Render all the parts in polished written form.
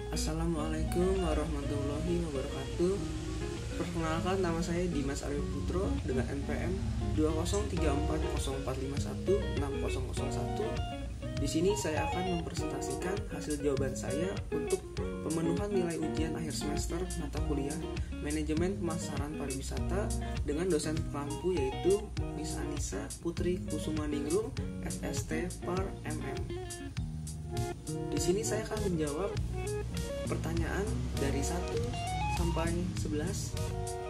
Assalamualaikum warahmatullahi wabarakatuh. Perkenalkan, nama saya Dimas Arif Putro dengan NPM 2034045160001. Di sini saya akan mempresentasikan hasil jawaban saya untuk pemenuhan nilai ujian akhir semester mata kuliah Manajemen Pemasaran Pariwisata dengan dosen pengampu yaitu Miss Anissa Putri Kusumaningrum, SST Par MM. Di sini saya akan menjawab pertanyaan dari 1 sampai 11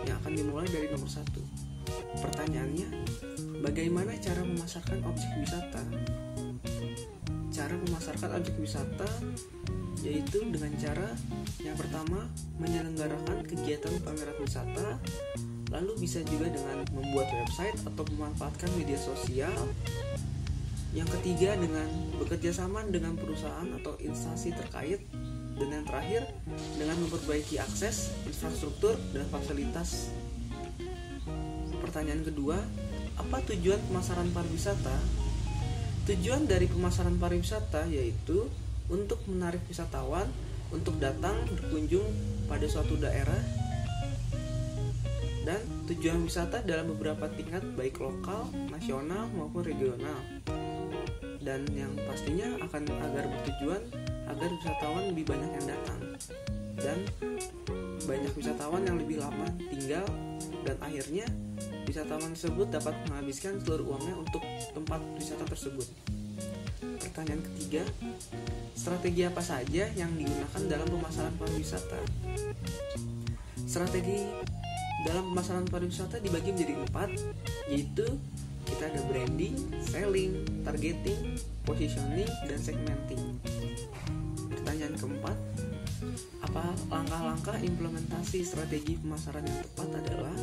yang akan dimulai dari nomor 1. Pertanyaannya, bagaimana cara memasarkan objek wisata? Cara memasarkan objek wisata yaitu dengan cara yang pertama menyelenggarakan kegiatan pameran wisata, lalu bisa juga dengan membuat website atau memanfaatkan media sosial. Yang ketiga dengan bekerja sama dengan perusahaan atau instansi terkait, dan yang terakhir dengan memperbaiki akses, infrastruktur, dan fasilitas. Pertanyaan kedua, apa tujuan pemasaran pariwisata? Tujuan dari pemasaran pariwisata yaitu untuk menarik wisatawan untuk datang berkunjung pada suatu daerah, dan tujuan wisata dalam beberapa tingkat baik lokal, nasional maupun regional. Dan yang pastinya akan agar bertujuan agar wisatawan lebih banyak yang datang dan banyak wisatawan yang lebih lama tinggal, dan akhirnya wisatawan tersebut dapat menghabiskan seluruh uangnya untuk tempat wisata tersebut. Pertanyaan ketiga, strategi apa saja yang digunakan dalam pemasaran pariwisata? Strategi dalam pemasaran pariwisata dibagi menjadi 4, yaitu kita ada branding, selling, targeting, positioning, dan segmenting. Pertanyaan keempat, apa langkah-langkah implementasi strategi pemasaran yang tepat adalah?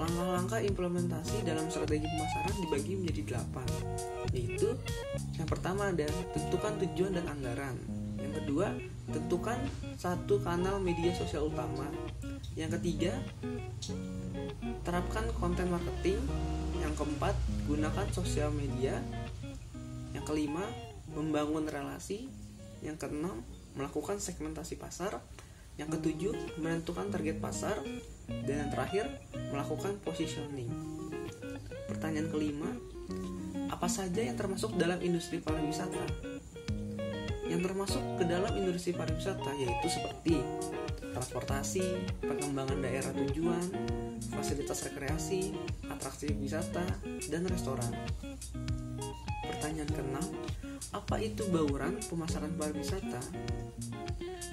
Langkah-langkah implementasi dalam strategi pemasaran dibagi menjadi 8, yaitu yang pertama ada tentukan tujuan dan anggaran. Yang kedua, tentukan satu kanal media sosial utama. Yang ketiga, terapkan konten marketing. Yang keempat, gunakan sosial media. Yang kelima, membangun relasi. Yang keenam, melakukan segmentasi pasar. Yang ketujuh, menentukan target pasar. Dan yang terakhir, melakukan positioning. Pertanyaan kelima, apa saja yang termasuk dalam industri pariwisata? Yang termasuk ke dalam industri pariwisata yaitu seperti transportasi, pengembangan daerah tujuan, fasilitas rekreasi, atraksi wisata, dan restoran. Pertanyaan ke-6, apa itu bauran pemasaran pariwisata?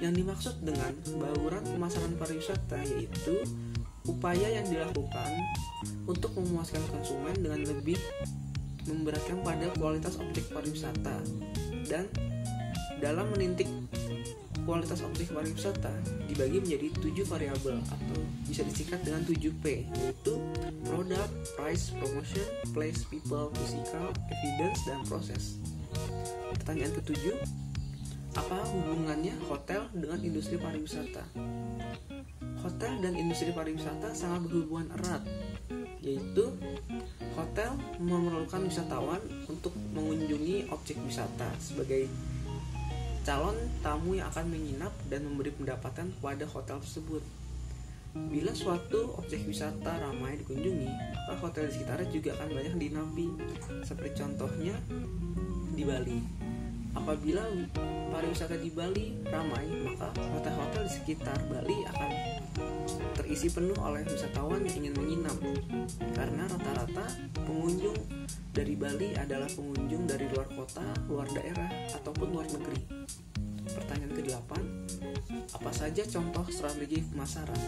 Yang dimaksud dengan bauran pemasaran pariwisata yaitu upaya yang dilakukan untuk memuaskan konsumen dengan lebih memberatkan pada kualitas objek pariwisata. Dan dalam menintik kualitas objek pariwisata dibagi menjadi 7 variabel atau bisa disingkat dengan 7P, yaitu product, price, promotion, place, people, physical, evidence, dan proses. Pertanyaan ke-7, apa hubungannya hotel dengan industri pariwisata? Hotel dan industri pariwisata sangat berhubungan erat, yaitu hotel memerlukan wisatawan untuk mengunjungi objek wisata sebagai calon tamu yang akan menginap dan memberi pendapatan kepada hotel tersebut. Bila suatu objek wisata ramai dikunjungi, maka hotel di sekitarnya juga akan banyak dinapi. Seperti contohnya di Bali. Apabila pariwisata di Bali ramai, maka hotel-hotel di sekitar Bali akan terisi penuh oleh wisatawan yang ingin menginap. Karena rata-rata pengunjung dari Bali adalah pengunjung dari luar kota, luar daerah, ataupun luar negeri. Pertanyaan ke-8, apa saja contoh strategi pemasaran?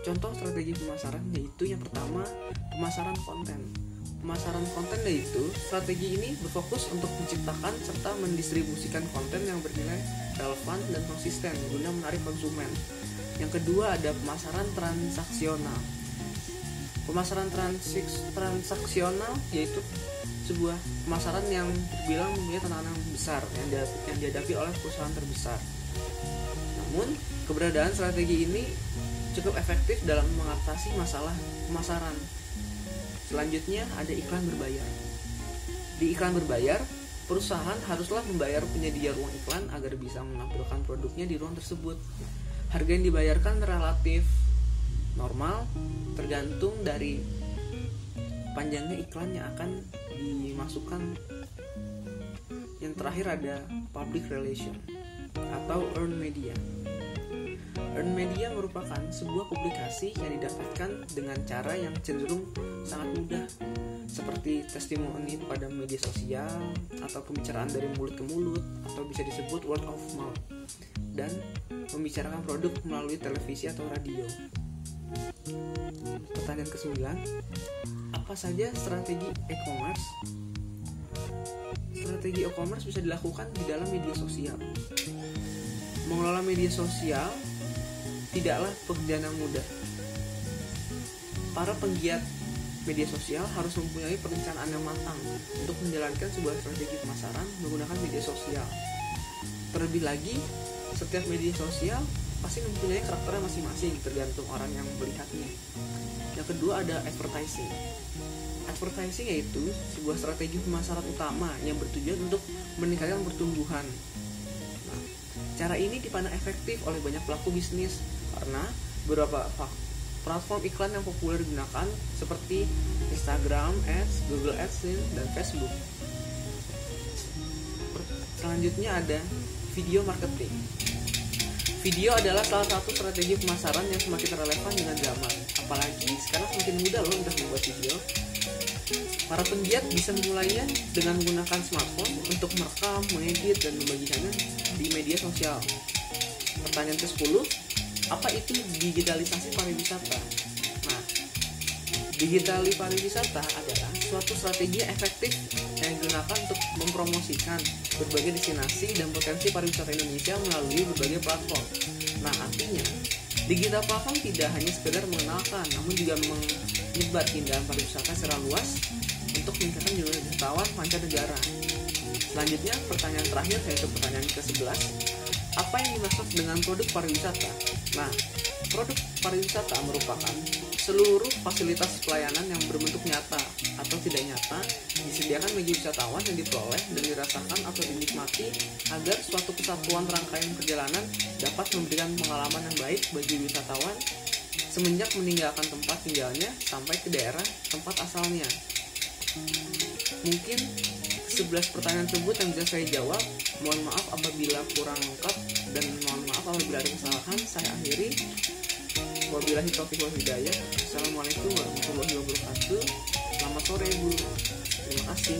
Contoh strategi pemasaran yaitu yang pertama, pemasaran konten. Pemasaran konten yaitu strategi ini berfokus untuk menciptakan serta mendistribusikan konten yang bernilai relevan dan konsisten guna menarik konsumen. Yang kedua ada pemasaran transaksional. Pemasaran transaksional yaitu sebuah pemasaran yang terbilang mempunyai tantangan besar yang dihadapi oleh perusahaan terbesar. Namun, keberadaan strategi ini cukup efektif dalam mengatasi masalah pemasaran. Selanjutnya ada iklan berbayar. Di iklan berbayar, Perusahaan haruslah membayar penyedia ruang iklan agar bisa menampilkan produknya di ruang tersebut. Harga yang dibayarkan relatif normal tergantung dari panjangnya iklan yang akan dimasukkan. Yang terakhir ada public relation atau earned media. Earned media merupakan sebuah publikasi yang didapatkan dengan cara yang cenderung sangat mudah, seperti testimoni pada media sosial atau pembicaraan dari mulut ke mulut, atau bisa disebut word of mouth, dan membicarakan produk melalui televisi atau radio. Pertanyaan ke-9, apa saja strategi e-commerce? Strategi e-commerce bisa dilakukan di dalam media sosial. Mengelola media sosial tidaklah pekerjaan yang mudah. Para penggiat media sosial harus mempunyai perencanaan yang matang untuk menjalankan sebuah strategi pemasaran menggunakan media sosial. Terlebih lagi, setiap media sosial pasti mempunyai karakternya masing-masing tergantung orang yang melihatnya. Yang kedua ada advertising. Advertising yaitu sebuah strategi pemasaran utama yang bertujuan untuk meningkatkan pertumbuhan. Nah, cara ini dipandang efektif oleh banyak pelaku bisnis karena beberapa platform iklan yang populer digunakan seperti Instagram Ads, Google AdSense, dan Facebook. Selanjutnya ada video marketing. Video adalah salah satu strategi pemasaran yang semakin relevan dengan zaman. Apalagi sekarang semakin mudah loh untuk membuat video. Para penggiat bisa memulainya dengan menggunakan smartphone untuk merekam, mengedit, dan membagikannya di media sosial. Pertanyaan ke-10, apa itu digitalisasi pariwisata? Nah, digitalisasi pariwisata adalah suatu strategi yang efektif yang digunakan untuk mempromosikan berbagai destinasi dan potensi pariwisata Indonesia melalui berbagai platform. Nah, artinya digital platform tidak hanya sekedar mengenalkan, namun juga menyebar keindahan pariwisata secara luas untuk meningkatkan jumlah wisatawan mancanegara. Selanjutnya, pertanyaan terakhir yaitu pertanyaan ke-11. Apa yang dimaksud dengan produk pariwisata? Nah, produk pariwisata merupakan seluruh fasilitas pelayanan yang berbentuk nyata atau tidak nyata disediakan bagi wisatawan yang diperoleh dan dirasakan atau dinikmati agar suatu kesatuan rangkaian perjalanan dapat memberikan pengalaman yang baik bagi wisatawan semenjak meninggalkan tempat tinggalnya sampai ke daerah tempat asalnya. Mungkin 11 pertanyaan tersebut yang bisa saya jawab. Mohon maaf apabila kurang lengkap dan mohon maaf apabila ada kesalahan. Saya akhiri. Wabillahi taufiq wal hidayah. Assalamualaikum warahmatullahi wabarakatuh. Selamat sore Bu. Terima kasih.